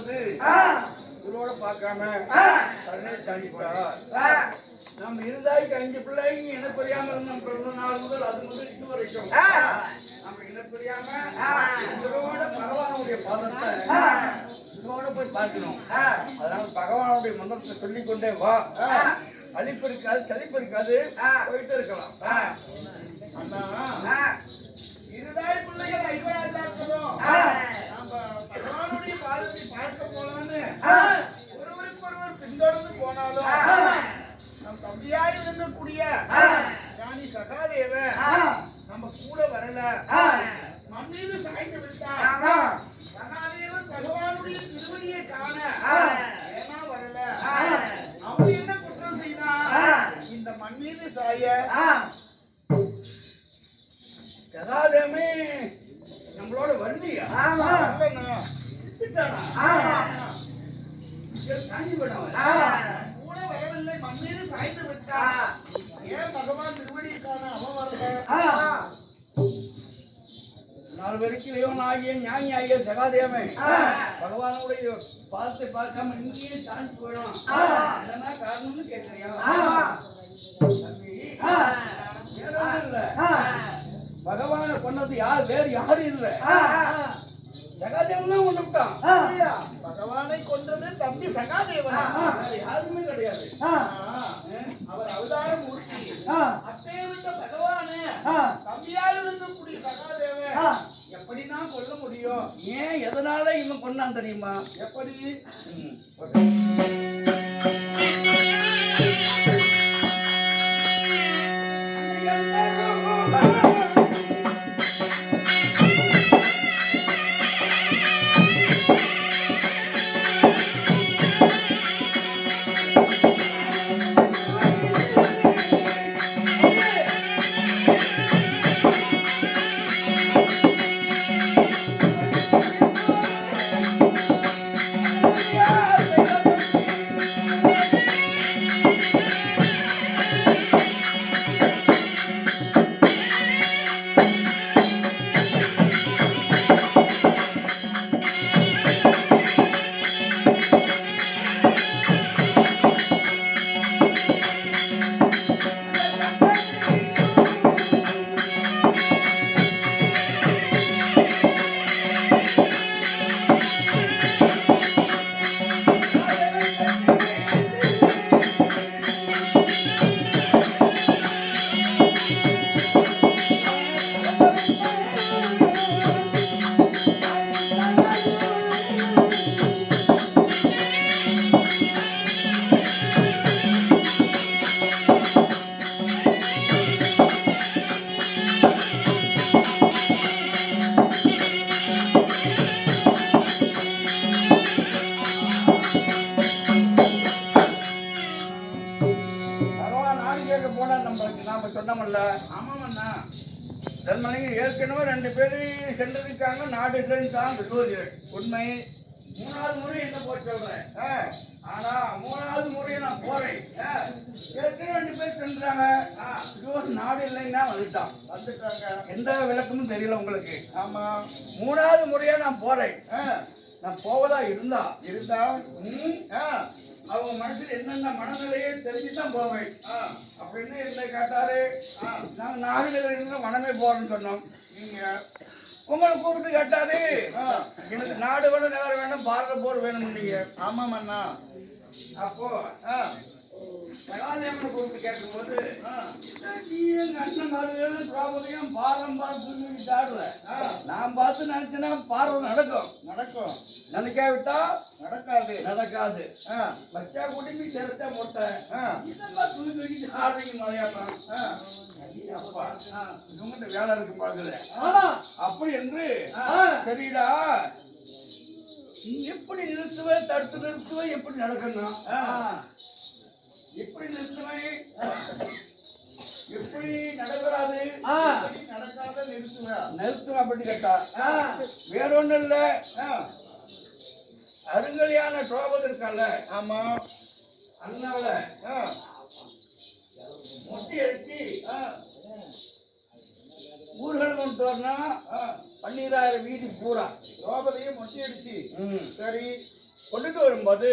வந்து இதோட பார்க்காம தன்னை தனிப்பா நம்ம இருந்தாய்க்கு 5 பிள்ளைங்க இனப்பெரியாம இருந்தோம். பிறந்த நாள் முதல் அது முதல் இது வரைக்கும் நம்ம இனப்பெரியாம இதோட பகவானுடைய பாதத்தை இதோட போய் பார்க்கணும். அதனால பகவானுடைய மந்திரத்தை சொல்லிக்கொண்டே வா. அழிப்பு இருக்காது, கழிப்பு இருக்காது, போயிட்டு இருக்கலாம். அண்ணா இருதாய் பிள்ளைகள் ஐவராஜா இருக்கிறோம். நம்ம பகவானுடைய பாதத்தை பார்க்க போலான்னு ஒருவருக்கொருவர் பின்தொடர்ந்து போனாலும் நம் தம்பியாய் இருக்கக்கூடிய ஞானி சகாதேவன் நம்ம கூட வரல. மம்மீது சாய்ந்து விட்டான். சகாதேவன் பகவானுடைய திருவடியை காண ஏமா வரல. அவன் என்ன குற்றம் செய்தான்? இந்த மண் மீது சாய சகாதேவமே நம்மளோட வரலையா? கூட வரவில்லை, மண் மீது சாய்ந்து விட்டான். ஏன் பகவான் திருவடியை காண அவன் வரல? 4 பேருக்கு இளைவன் ஆகிய ஞானி ஆகிய சகாதேவன் பகவானுடைய பாதத்தை பார்க்காம இங்கேயே சாந்தி போயிடும். என்ன காரணம்னு கேட்கறியா? இல்ல பகவான கொண்டது யார்? வேறு யாரும் இல்ல, சகாதேவன் தான் கொண்டு விட்டான். பகவானை கொன்றது தம்பி சகாதேவன், யாருமே கிடையாது. அவர் அவதாரம் மூர்த்தி. அத்தையை விட்ட பகவானே தம்பியால் இருக்கக்கூடிய சகாதேவன் எப்படின்னா கொல்ல முடியும்? ஏன் எதனால இவன் கொண்டான் தெரியுமா? எப்படி? சொன்னமல்ல? ஆமாமண்ணா. தன்மனையில் ஏற்கனவே 2 பேரு சென்றிருக்காங்க. நாடு தான் விரோதிகள். உண்மை. 3வது முறை என்ன போய் சொல்றேன். ஆனா 3வது முறையை நான் போறேன். ஏற்கனவே 2 பேர் சென்றாங்க. நாடு இல்லைன்னா வந்துட்டாங்க. எந்த விளக்கமும் தெரியல உங்களுக்கு. ஆமா, 3வது முறையா நான் போறேன். நான் போவதா இருந்தா அவங்க மனசுல என்னென்ன மனநிலையே தெரிஞ்சுதான் போவேன் அப்படின்னு என்ன கேட்டாரு. நாங்க 4 பேர் இருந்தா மனமே போறோம்னு சொன்னோம். நீங்க உங்களை கூப்பிட்டு கேட்டாரு, எனக்கு நாடு வேணும், நேரம் வேணும், பாரத போர் வேணும். நீங்க ஆமாமண்ணா. அப்போ சகாதேவனை கூப்பிட்டு கேட்கும்போது எங்க அண்ணன் மருதையும் திரௌபதியும் பாரம் பார்த்து ஆடுல நான் பார்த்து நினைச்சேன்னா பார்வை நடக்கும். நினைக்காவிட்டா நடக்காது. பச்சா குடிமி சேர்த்த முட்டை இதெல்லாம் தூக்கி ஆடுறீங்க மலையாளம். இவங்கிட்ட வேலை இருக்கு பாக்குது. அப்படி என்று சரிடா, நீ எப்படி நிறுத்துவே, தடுத்து நிறுத்துவே, எப்படி நடக்கணும், எப்படி நிறுத்துவே, எப்படி நடக்கிறாது, நடக்காத நிறுத்துவேன் அப்படி கேட்டா வேறொன்னு இல்ல. அருங்கலியான திரௌபதி இருக்கால, ஆமா, அதனால முட்டி அடிச்சு ஊர்கள் கொண்டு வரணும். 12,000 வீதி பூரா திரௌபதியை மொட்டி அடிச்சு. சரி, கொண்டுட்டு வரும்போது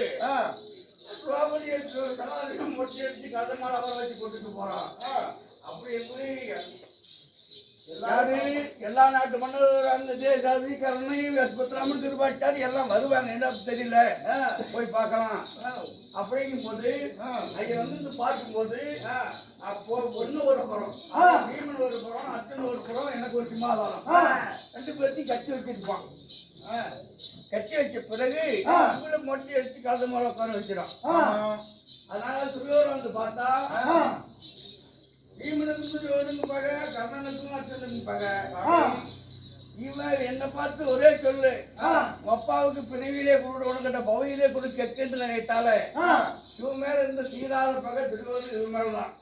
திரௌபதியை கலாதிகம் மொட்டி அடிச்சு கதமால அவரை வச்சு கொண்டுட்டு போறான். அப்படி எப்படி எல்லா நாட்டு மன்னர் அந்த தேசாதி கருணை பத்ராமன் திருப்பாச்சாரி எல்லாம் வருவாங்க. என்ன தெரியல, போய் பார்க்கலாம் அப்படிங்கும் போது அங்க வந்து பார்க்கும்போது அப்போ ஒண்ணு ஒரு புறம், பீமன் ஒரு புறம், அர்ஜுன் ஒரு புறம், எனக்கு ஒரு சிம்மாதானம், ரெண்டு பேர்த்தையும் கட்டி வச்சிருப்பான். கட்டி வச்ச பிறகு மொட்டி அடிச்சு கதை மேல உட்கார வச்சிடும். அதனால துரியோதனன் வந்து பார்த்தா பீமனுக்கும் துரியோதனுக்கும் பகை, கர்ணனுக்கும் அர்ஜுனுக்கும் பகை. இவன் என்ன பார்த்து ஒரே சொல்லு, அப்பாவுக்கு பிரிவிலே கூட உனக்கிட்ட பகுதியிலே கூட கெட்டு நினைத்தால இவன் மேல இருந்த சீராத பகை துரியோதனன் இவன் மேலதான்.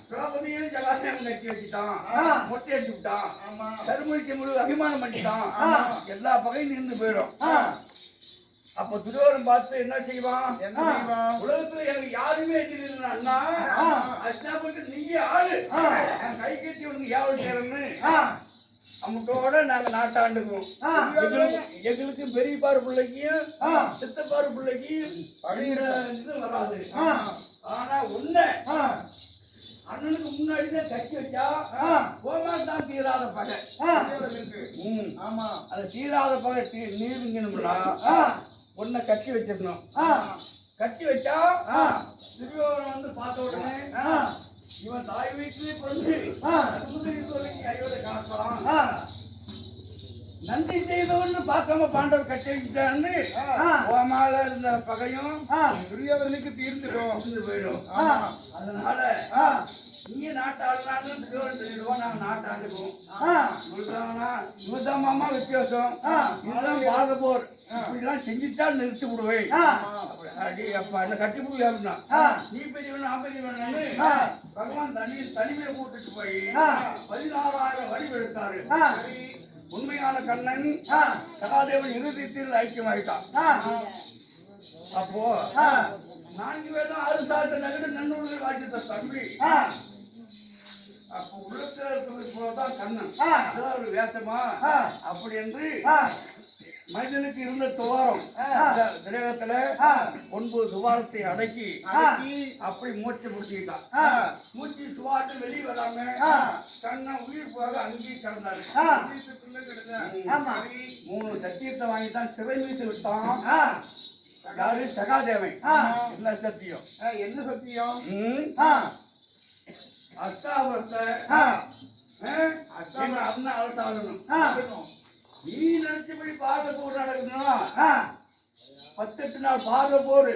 திரௌபதியும் ஜலாசயம் நட்டி வச்சுட்டான், மொட்டை அடிச்சு விட்டான், கருமொழிக்கு முழு அபிமானம் பண்ணிட்டான், எல்லா பகையும் நின்று போயிடும். அப்ப துரியோதனன் பார்த்து என்ன செய்வான், உலகத்துல எனக்கு யாருமே எதிரில்லை அண்ணா, அஷ்டாபுக்கு நீயே ஆளு, கை கட்டி உனக்கு யாவது சேரன்னு அம்மட்டோட நாங்க நாட்டாண்டுக்குவோம். எங்களுக்கு பெரியப்பாரு பிள்ளைக்கும் சித்தப்பாரு பிள்ளைக்கும் இது வராது. ஆனா உன்ன அண்ணனுக்கு முன்னாடிதான் கட்டி வச்சா தான் தீராத பகை. ஆமா, அது தீராத பகை நீருங்கணும்னா உன்னை கட்டி வச்சிடணும். கட்டி வச்சா துரியோதனன் வந்து பார்த்த உடனே இவன் தாய் வீட்டிலே பிறந்து கையோட காப்பான், நன்றி செய்தவன்னு பார்க்காம பாண்டவர் கட்டி வச்சுட்டான்னு கோமால இருந்த பகையும் துரியோதனுக்கு தீர்ந்துடும் போயிடும். அதனால நீங்க நாட்டாளுனாலும் துரியோதனன் சொல்லிடுவோம், நாங்க நாட்டாண்டுக்குவோம். இவர்தான் வித்தியாசம், இதெல்லாம் பாத போர், இப்படிலாம் செஞ்சுட்டா நிறுத்தி விடுவேன். அடி அப்பா என்ன கட்டி விடுவேன்னா நீ பெரியவன் நான் பெரியவன்னு பகவான் தனிமையை கூட்டிட்டு போய் 16,000 வடிவெடுத்தாரு. உண்மையான கண்ணன் சகாதேவன் இருதயத்தில் ஐக்கியமாயிட்டான். அப்போ 4 வேதம் 6 சாத்த நகர நன்னூல்கள் வாக்கித்த தம்பி அப்போ உள்ளத்துல இருக்கிறதுதான் கண்ணன், அதான் ஒரு வேஷமா அப்படி என்று மனிதனுக்கு இருந்த துவாரம் கிரகத்துல 9 துவாரத்தை அடக்கி அப்படி மூச்சு முடிச்சுக்கிட்டான். மூச்சு துவாரத்தை வெளியே வராம கண்ணன் உயிர் போக அங்கேயே கிடந்தாரு. 3 சத்தியத்தை வாங்கிட்டான், சிறை மீட்டு விட்டான். யாரு? சகாதேவன். என்ன சத்தியம்? என்ன சத்தியம்? அஷ்டாவரத்தை அண்ணா அவர்த்தாகணும். நீ நினைச்சபடி பார்க்க போர் நடக்குதுன்னா 18 நாள் பார்க்க போரு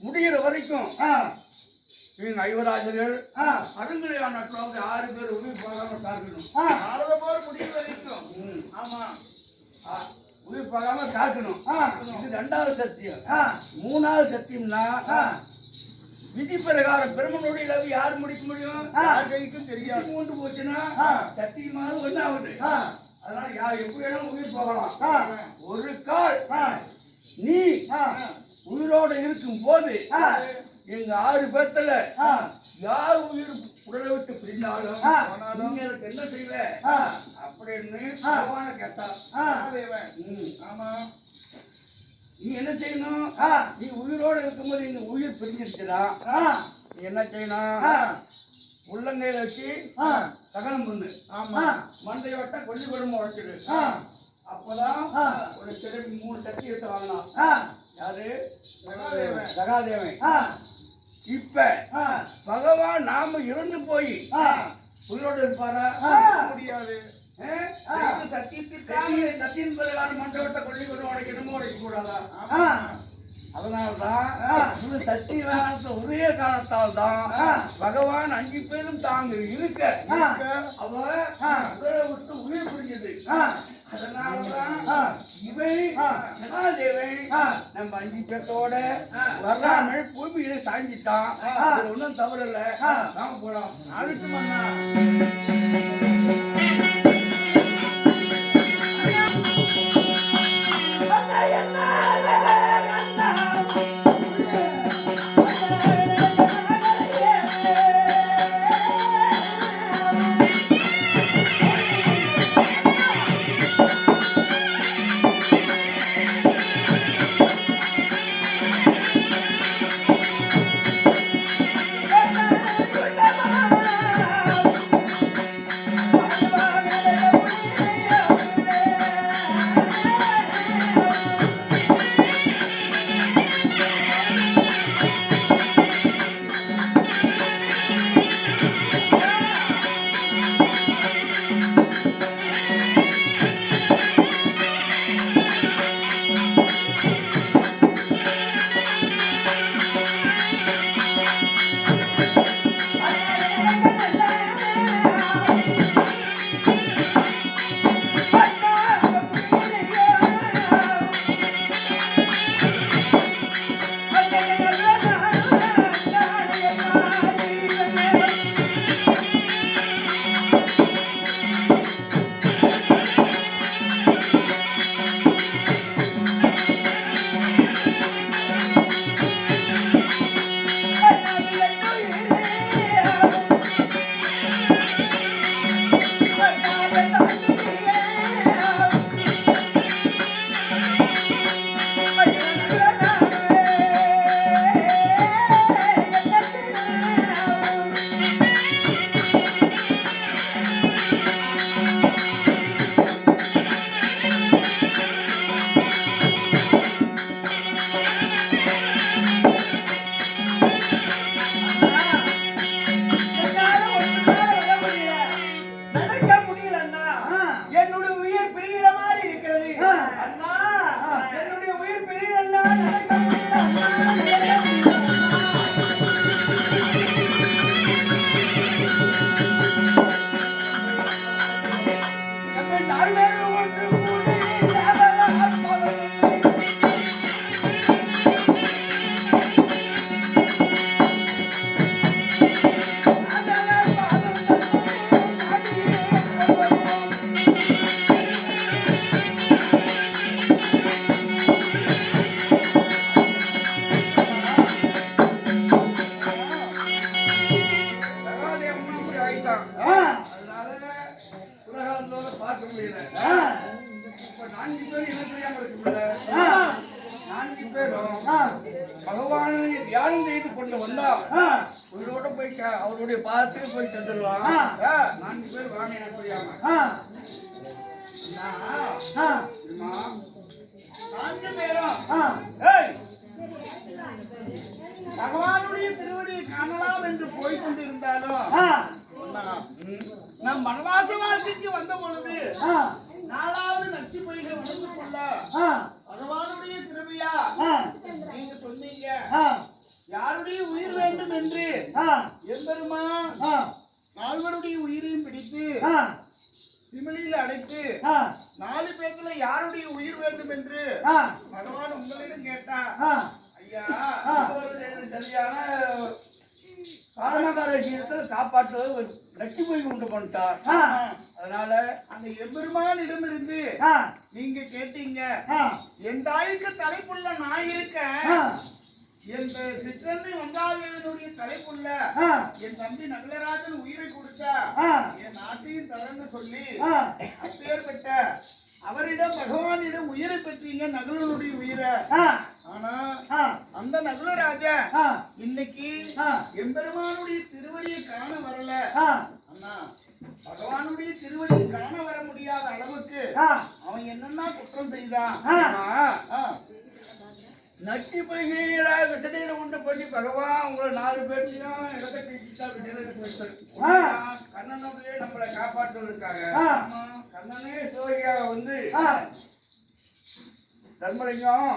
முடிகிற வரைக்கும் இவங்க ஐவராஜர்கள் அருங்கலையா நாட்டில் 6 பேர் உயிர் போகாம காக்கணும். போர் முடிகிற வரைக்கும் ஆமா உயிர் போகாம காக்கணும். இது 2வது சத்தியம். 3வது சத்தியம்னா விதி பிரகாரம் பெருமனுடைய அளவு யார் முடிக்க முடியும்? கைக்கும் தெரியாது. மூன்று போச்சுன்னா சத்தியமாக ஒண்ணு ஆகுது. அதனால யார் எப்படி வேணாலும் உயிர் போகலாம். ஒரு கால் நீ உயிரோட இருக்கும் போது எங்க 6 பேர்த்துல யார் உயிர் உடலை விட்டு பிரிந்தாலும் நீங்க எனக்கு என்ன செய்யல அப்படின்னு பகவான கேட்டா. ஆமா, நீ என்ன செய்யணும்? நீ உயிரோட இருக்கும்போது இந்த உயிர் பிரிஞ்சிருச்சுடா, நீ என்ன செய்யணும்? உள்ளங்கையில வச்சு தகனம் பண்ணு. ஆமா, மண்டையோட்ட கொஞ்சம் குடும்பம் உடைச்சிடு. அப்பதான் ஒரு 3 சத்தியத்தை வாங்கலாம். யாரு? சகாதேவன். இப்ப பகவான் நாம இறந்து போய் உயிரோட இருப்பாரா? முடியாது. சத்தியின் பிரகாரம் மண்டபத்தை கொள்ளி கொண்டு உடைக்கணுமோ உடைக்க கூடாதா? அதனால்தான் சத்தியவானத்தை ஒரே காரணத்தால் தான் பகவான் 5 பேரும் தாங்க இருக்க அவ விட்டு உயிர் புரிஞ்சது. அதனாலதான் இவை சகாதேவன் நம்ம 5 பேர்த்தோட வராமல் பூமியில சாஞ்சிட்டான். ஒன்னும் தவறு இல்ல, நாம போலாம். அதுக்கு மன்னா பகவானை தியானம் செய்து கொண்டு வந்தா உயிரோட போய் அவருடைய பாதத்தில் போய் சென்றுடலாம். 4 பேர் வாங்க புரியாம 4 பேரும் பகவானுடைய திருவடியை காணலாம் என்று போய் கொண்டிருந்தாலும் நம் வனவாச வாழ்க்கைக்கு வந்த பொழுது 4வது நச்சு பொய்கை உணர்ந்து கொள்ள பகவானுடைய திருவியா நீங்க சொன்னீங்க யாருடைய உயிர் வேண்டும் என்று எம்பெருமா 4 உயிரையும் பிடித்து சிமிழியில் அடைத்து 4 பேர்ல யாருடைய உயிர் வேண்டும் என்று பகவான் உங்களிடம் கேட்டா ஐயா சரியான காரணக்கார விஷயத்தில் காப்பாற்றுவது நச்சு போய் கொண்டு பண்ணிட்டார். அதனால அந்த எம்பெருமானிடமிருந்து நீங்க கேட்டீங்க என் தாய்க்கு தலைப்புள்ள நான் இருக்கேன், என் சிற்றந்தை வந்தாளுடைய தலைப்புள்ள என் தம்பி நகலராஜன் உயிரை கொடுத்தா என் நாட்டையும் தரன்னு சொல்லி அப்பேற்பட்ட அவரிடம் பகவானிடம் உயிரை பெற்றீங்க நகலனுடைய உயிரை. ஆனா அந்த நகுலராஜா இன்னைக்கு எம்பெருமானுடைய திருவடியை காண வரல. அண்ணா பகவானுடைய திருவடியை காண வர முடியாத அளவுக்கு அவன் என்னன்னா குற்றம் செய்தான். நட்டி பொய்கையில விட்டதையில கொண்டு பண்ணி பகவான் உங்களை 4 பேர்த்தையும் இடத்தை பேசிட்டா கண்ணனுடைய நம்மளை காப்பாற்றுவதற்காக கண்ணனே சோழியாக வந்து தர்மலிங்கம்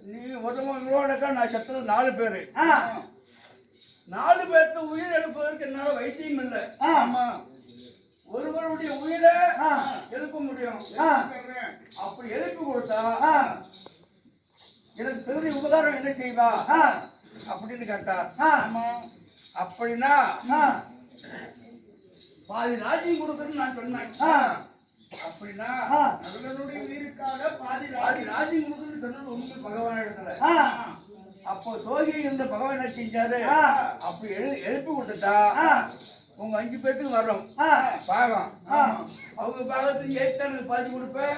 நீ ஒருவங்களோடக்கா நான் செத்தது 4 பேரு 4 பேருக்கு உயிர் எழுப்பதற்கு என்னால வைத்தியம் இல்லை. ஆமா ஒருவருடைய உயிரை எழுப்ப முடியும். அப்படி எழுப்பி கொடுத்தா எனக்கு பெரிய உபகாரம் என்ன செய்வா அப்படின்னு கேட்டார். அப்படின்னா பாதி ராஜ்யம் கொடுக்கணும்னு நான் சொன்னேன். அப்படின்னா நகுலனுடைய உயிருக்காக பாதி ராஜ்யம் கொடுக்கணும்னு சொன்னது உண்மை பகவான் இடத்துல. அப்போ தோகி இருந்த பகவான் என்ன செஞ்சாரு அப்படி எழுப்பி விட்டுட்டா உங்க 5 பேருக்கு வரும் பாகம். அவங்க பாகத்துக்கு ஏற்று பாதி கொடுப்பேன்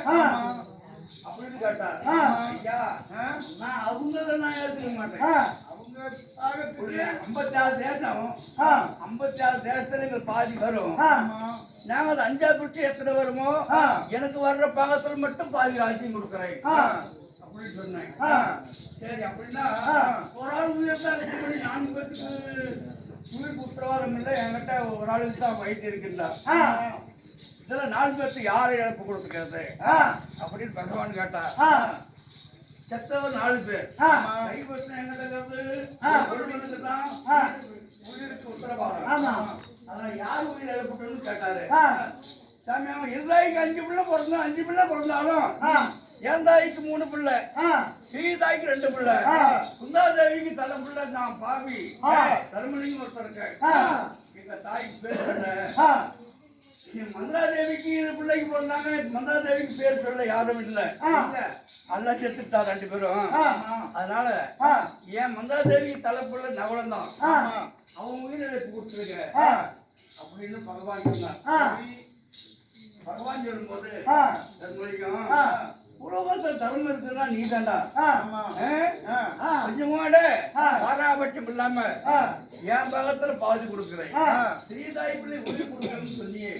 அப்படின்னு கேட்டார். ஐயா நான் அவங்கள நான் ஏற்றுக்க மாட்டேன். அவங்க 56 தேசம் 56 தேசத்துல எங்களுக்கு பாதி வரும். நாங்க அது 5 பிடிச்சி எத்தனை வருமோ எனக்கு வர்ற பாகத்துல மட்டும் பாதி ராஜ்யம் கொடுக்குறேன் அப்படின்னு சொன்னேன். சரி அப்படின்னா ஒரு ஆள் உயிர் தான் 4 பேருக்கு உயிருக்கு உத்தரவாதம் இல்லை. என்கிட்ட ஒரு ஆளுக்கு தான் வயிற்று இருக்கின்றா. இதுல 4 பேருக்கு யாரை இழப்பு கொடுத்துக்கிறது அப்படின்னு பகவான் கேட்டார். செத்தவர் 4 பேர் கைப்பற்ற எங்கிட்ட ஒரு மனுக்கு தான் உயிருக்கு உத்தரவாதம். அதனால யார் உயிர் இழப்புன்னு கேட்டாரு. சாமி அவன் இருந்தாய்க்கு 5 பிள்ளை பிறந்தா 5 பிள்ளை பிறந்தாலும் என் தாய்க்கு 3 பிள்ளை தாய்க்கு 2 பிள்ளை குந்தாதேவிக்கு தலை பிள்ளை நான் பாவி தர்மலிங்கம் ஒருத்தருக்கு எங்க தாய்க்கு பேர் மந்திராதேவிக்கு பிள்ளைக்கு பிறந்தாங்க. மந்திராதேவிக்கு பேர் சொல்ல யாரும் இல்லை. எல்லாம் செத்துட்டா 2 பேரும். அதனால என் மந்திராதேவிக்கு தலைப்புள்ள நவலம் தான் அவன் உயிரிழப்பு கொடுத்துருக்க அப்படின்னு பகவான் சொன்னார். சொல்லும்போது உலகத்துல தர்மம் இருக்குன்னா நீ தாண்டா கொஞ்சமாட பாராபட்சம் இல்லாம என் பாகத்துல பாதி கொடுக்குறேன் ஸ்ரீதாய்ப்பிள்ளை உறுதி கொடுக்கணும்னு சொன்னியே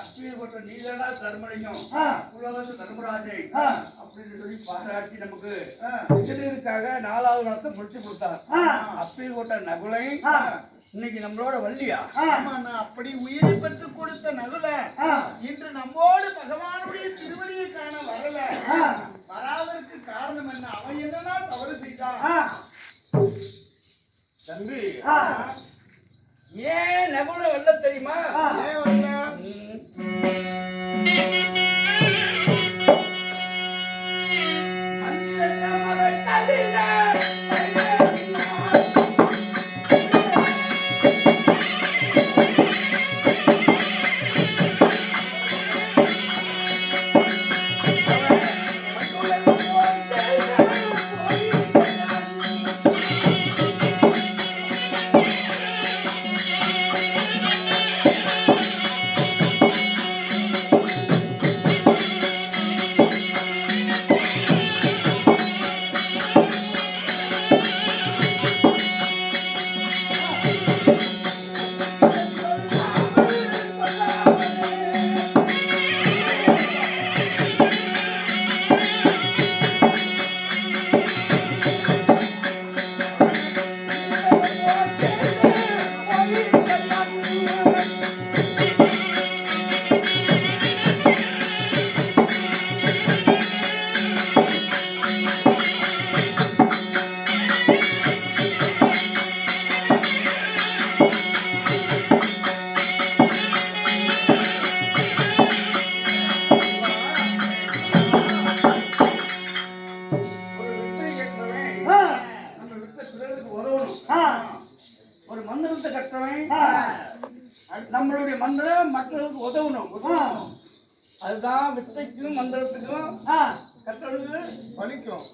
அப்பேற்பட்ட நீ தாண்டா தர்மலிங்கம் உலகத்துல தர்மராஜை அப்படின்னு சொல்லி பாராட்டி நமக்கு எதிரிக்காக 4வது நாளத்தை முடிச்சு கொடுத்தார். அப்பேற்பட்ட நகுலை இன்னைக்கு நம்மளோட வள்ளியா அப்படி உயிரை பெற்று கொடுத்த நகுல இன்று நம்மோடு பகவானுடைய திருவடியை காண வரல. வராதற்கு காரணம் என்ன? அவன் என்னன்னா தவறு செய்தான். தம்பி ஏன் நகுல வரல தெரியுமா? ஏன் வரல? ஒரு மந்திரத்தை கற்றவன் நம்மளுடைய மந்திரம் மற்றவர்களுக்கு உதவணும். அதுதான் வித்தைக்கும் மந்திரத்துக்கும் கற்றவனுக்கு மதிக்கும்.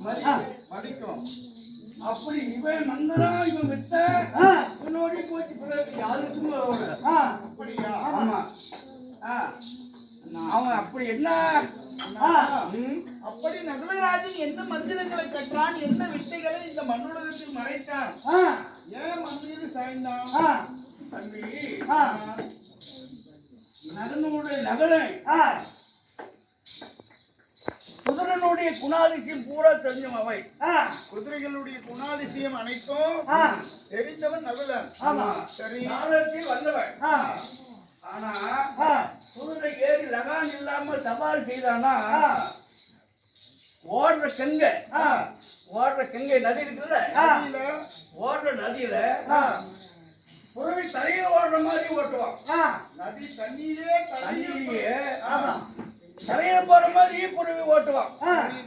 அப்படி இவன் மந்திரம் இவன் வித்த இவனோடி போச்சு பிறகு யாருக்கும் அப்படியா? ஆமா. அவன் அப்படி என்ன அப்படி நகுலராஜன் என்ன மந்திரங்களை கற்றான், என்ன வித்தைகளை இந்த மண்ணுலகத்தில் மறைத்தான், ஏன் மந்திர சாய்ந்தான்? தம்பி நகனுடைய நகலை குதிரனுடைய குணாதிசயம் பூரா தெரியும். அவை குதிரைகளுடைய குணாதிசயம் அனைத்தும் தெரிந்தவன் நகுலன். சரி, வந்தவன். ஆனா குதிரை ஏறி லகான் இல்லாம சவால் செய்தானா ஓடுற கங்கை நதி இருக்குல்ல, ஓடுற நதியில புறவி தரையில ஓடுற மாதிரி ஓட்டுவான். நதி தண்ணியிலே தரையில போற மாதிரி புறவி ஓட்டுவான்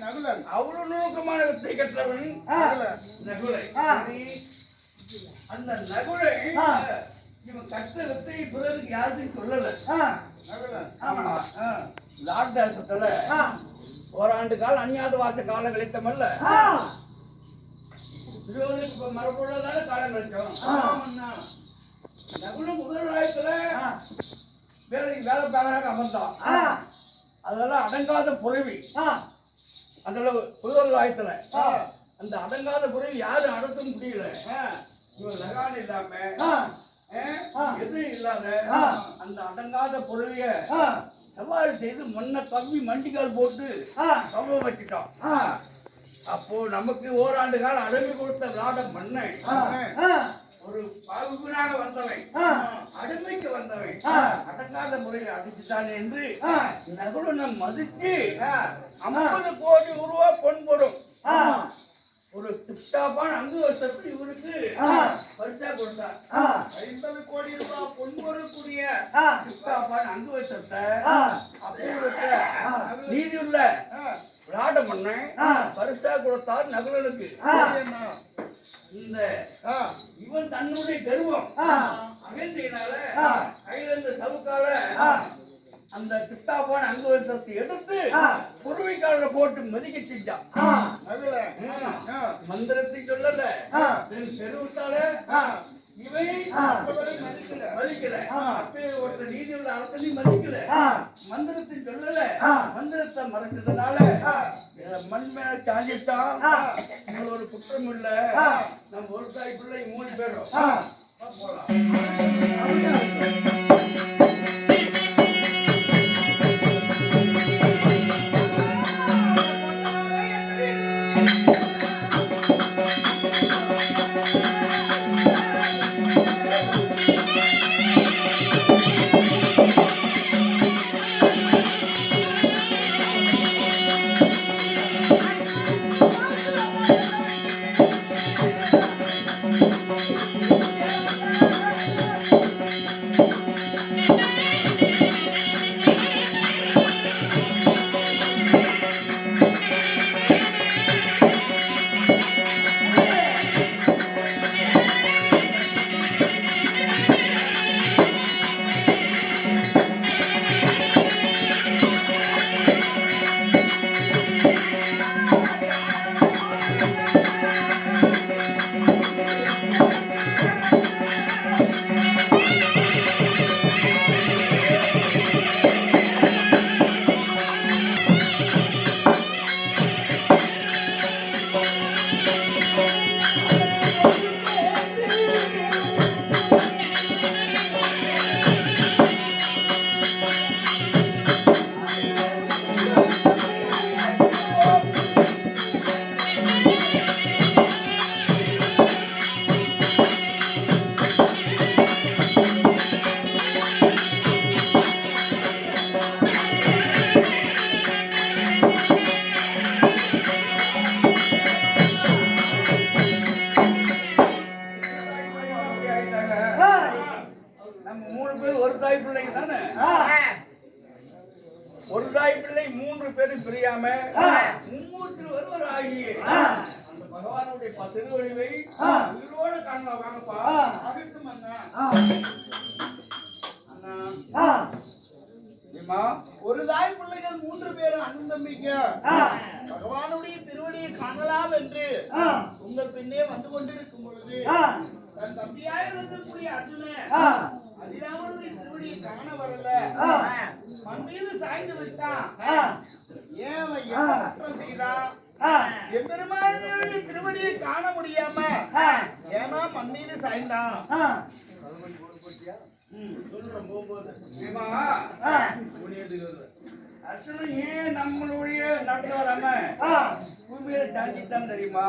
நகுலன். அவ்வளவு நுணுக்கமான வித்தை கற்றவன் நகுலை. அந்த நகுலை இவன் கற்ற வித்தை பிறருக்கு யாருக்கும் சொல்லல. லாக்டாசத்துல ஓராண்டு காலம் அந்நியாத வார்த்தை காலம் கழித்தமல்ல, மரபுள்ளதான காலம் கழிச்சோம். நகுலும் முதலாயத்துல வேலைக்கு வேலை பார்க்கறாங்க அமர்ந்தான். அதெல்லாம் அடங்காத புறவி. அதுல புதலாயத்துல அந்த அடங்காத புறவி யாரும் அடக்க முடியல. இவன் லகான் இல்லாம எது இல்லாத அந்த அடங்காத பொருளிய சவாரி செய்து மண்ணை கவ்வி மண்டிக்கால் போட்டு கவ வச்சுட்டான். அப்போ நமக்கு ஓராண்டு காலம் அடங்கி கொடுத்த விளாட மண்ணை ஒரு பாகுனாக வந்தவன், அடிமைக்கு வந்தவன் அடங்காத முறையில் அடிச்சுட்டான் என்று நகுலனை மதிச்சு 50 கோடி ரூபாய் பொன் போடும் ஒரு டிப்டாப்பான அங்கு வருஷத்துக்கு இவருக்கு பரிசா கொடுத்தார். 50 கோடி ரூபாய் பொன்முறக்கூடிய டிப்டாப்பான அங்கு வருஷத்தை நீதியுள்ள விளையாட பண்ண பரிசா கொடுத்தார் நகுலனுக்கு. இந்த இவன் தன்னுடைய கர்வம் அகழ்ச்சியினால கையில இருந்து சவுக்கால அந்த கிட்டாப்பான அங்குவத்தை எடுத்து குருவிக்கால போட்டு மதிக்க செஞ்சான். மந்திரத்தை சொல்லல, பெருவிட்டால இவை மதிக்கல அப்பே ஒருத்தர் நீதியுள்ள அரசனை மதிக்கல மந்திரத்தின் சொல்லல மந்திரத்தை மறைச்சதுனால மண் மேல சாஞ்சிட்டான் ஒரு குற்றம் இல்ல நம்ம ஒரு தாய் பிள்ளை 3 பேரும் போலாம். ஒரு தாய் பிள்ளை 3 பேரும் பிரியாம மும்மூர்த்தி ஒருவர் ஆகி அந்த பகவானுடைய திருவழிவை உயிரோட காணலாம் வாங்கப்பா. அகட்டும் அண்ணா. அண்ணா ஒரு தாய் பிள்ளைகள் 3 பேரும் அண்ணன் தம்பிக்க பகவானுடைய திருவடியை காணலாம் என்று உங்கள் பின்னே வந்து கொண்டிருக்கும் பொழுது தன் தம்பியாக இருக்கக்கூடிய அர்ஜுனன் அதிராமனுடைய திருவடியை காண வரல மண் மீது சாய்ந்து விட்டான். ஏன் அவன் என்ன குற்றம் செய்தான்? எம்பெருமானுடைய திருவடியை காண முடியாம ஏமா மண் மீது சாய்ந்தான்? அர்ஜுனன் ஏன் நம்மளுடைய நாட்டுல வராம பூமியில தாண்டித்தான் தெரியுமா?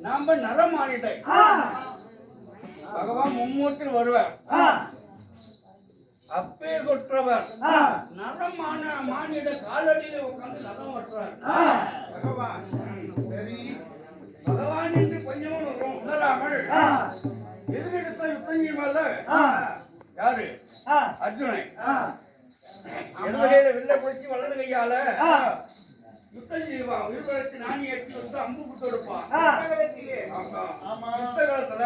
நாம நரமானிட்டை பகவான் மும்மூர்த்தியில் வருவார். அப்பேர் கொற்றவர் நலமான மானிட காலடியில உட்கார்ந்து நலம் வற்றார் பகவான் சரி பகவான் என்று கொஞ்சமும் உணராமல் எதிரெடுத்த யுத்தம் மேல யாரு அர்ஜுனை எதிரையில வில்ல பிடிச்சி வலது கையால யுத்தம் செய்வான். உயிர்வளர்ச்சி நாணி எட்டி வந்து அம்பு குத்து எடுப்பான். யுத்த காலத்துல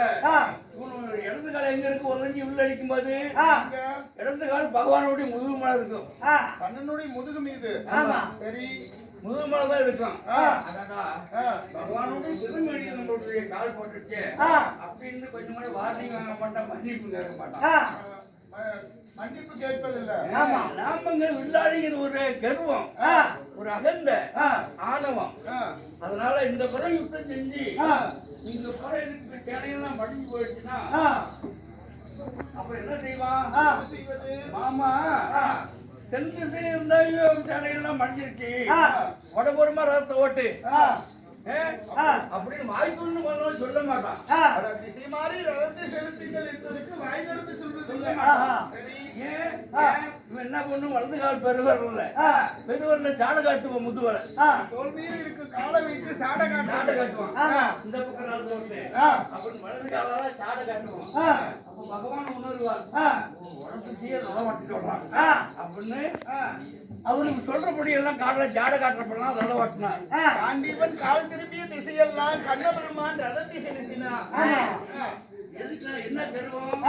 இடது கால எங்க இருக்கு ஒருங்கி உள்ள அடிக்கும் போது இடது கால் பகவானுடைய முதுகு மேல இருக்கும். கண்ணனுடைய முதுகு மீது சரி முதுகு மேலதான் இருக்கும். பகவானுடைய திருமணி நம்மளுடைய கால் போட்டுச்சு அப்படின்னு கொஞ்சம் கூட வார்னிங் வாங்க மாட்டான், மன்னிப்பு கேட்க மாட்டான். மன்னிப்பு கேட்பதில்லை. நாமங்க வில்லாடிங்கிற ஒரு கர்வம், ஒரு அகந்த ஆணவம். அதனால இந்த புறம் யுத்தம் செஞ்சு இந்த புறம் இருக்கு தேனையெல்லாம் மடிஞ்சு போயிடுச்சுன்னா அப்ப என்ன செய்வான்? மாமா தெற்கு இருந்தாலும் தேனையெல்லாம் மடிஞ்சிருச்சு, உடம்புறமா ரத்த ஓட்டு அப்படின்னு வாய்ப்புன்னு சொல்ல மாட்டான். திசை மாறி ரதத்தை செலுத்துங்கள் என்பதற்கு வாய் திறந்து சொல்ல இவன் என்ன பண்ணும்? வலது கால் பெருவரல பெருவரல சாட காட்டுவோம், முதுவர தோல்வியில் இருக்கு காலை வைத்து சாட காட்டுவான். இந்த பக்கம் நாள் போட்டு அப்படின்னு வலது காலால சாட காட்டுவோம். அப்ப பகவான் உணர்வார், உடம்புச்சியே நல மாட்டிட்டு வர்றான் அப்படின்னு அவருக்கு சொல்றபடி எல்லாம் காட்டுல ஜாட காட்டுறப்பெல்லாம் நல்ல வாட்டினார். காண்டீவன் கால் திரும்பிய திசையெல்லாம் கண்ணபெருமான் ரதத்தை செலுத்தினார். எதுக்கு என்ன கருவம்?